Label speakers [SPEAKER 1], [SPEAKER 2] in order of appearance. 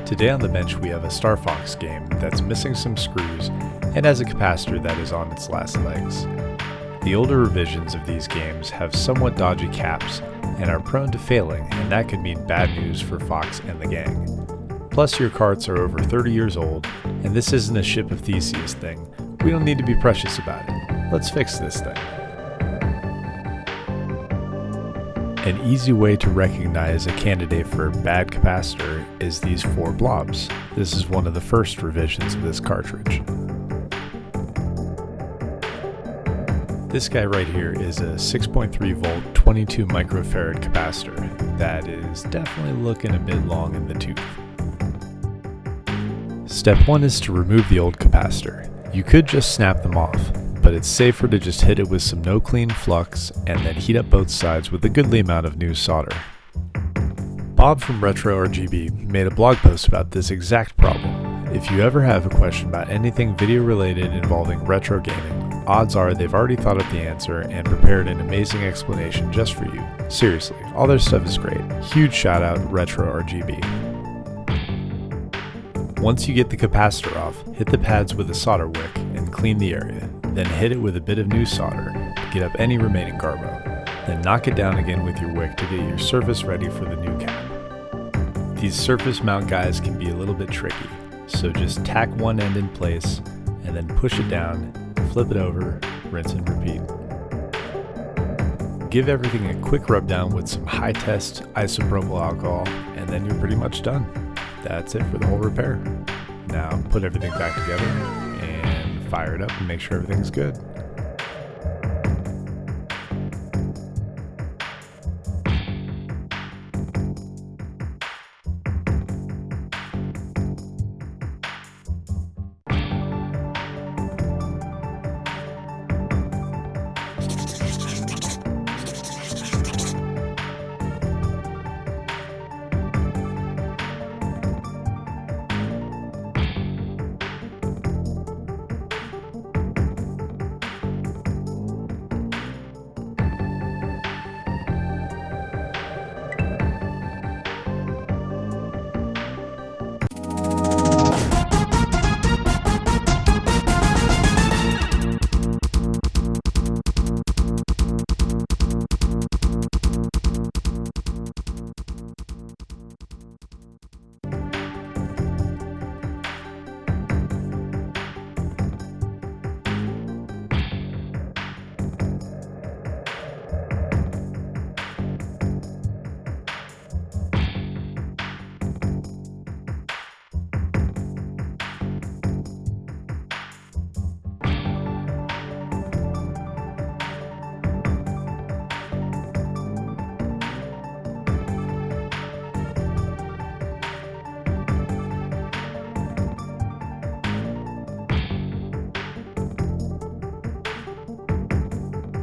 [SPEAKER 1] Today on the bench we have a Starfox game that's missing some screws and has a capacitor that is on its last legs. The older revisions of these games have somewhat dodgy caps and are prone to failing, and that could mean bad news for Fox and the gang. Plus your carts are over 30 years old, and this isn't a Ship of Theseus thing. We don't need to be precious about it. Let's fix this thing. An easy way to recognize a candidate for a bad capacitor is these four blobs. This is one of the first revisions of this cartridge. This guy right here is a 6.3 volt 22 microfarad capacitor that is definitely looking a bit long in the tooth. Step 1 is to remove the old capacitor. You could just snap them off, but it's safer to just hit it with some no clean flux and then heat up both sides with a goodly amount of new solder. Bob from Retro RGB made a blog post about this exact problem. If you ever have a question about anything video related involving retro gaming, odds are they've already thought up the answer and prepared an amazing explanation just for you. Seriously, all their stuff is great. Huge shout out Retro RGB. Once you get the capacitor off, hit the pads with a solder wick and clean the area. Then hit it with a bit of new solder to get up any remaining garbo. Then knock it down again with your wick to get your surface ready for the new cap. These surface mount guys can be a little bit tricky, so just tack one end in place and then push it down, flip it over, rinse and repeat. Give everything a quick rub down with some high test isopropyl alcohol and then you're pretty much done. That's it for the whole repair. Now put everything back together and fire it up and make sure everything's good.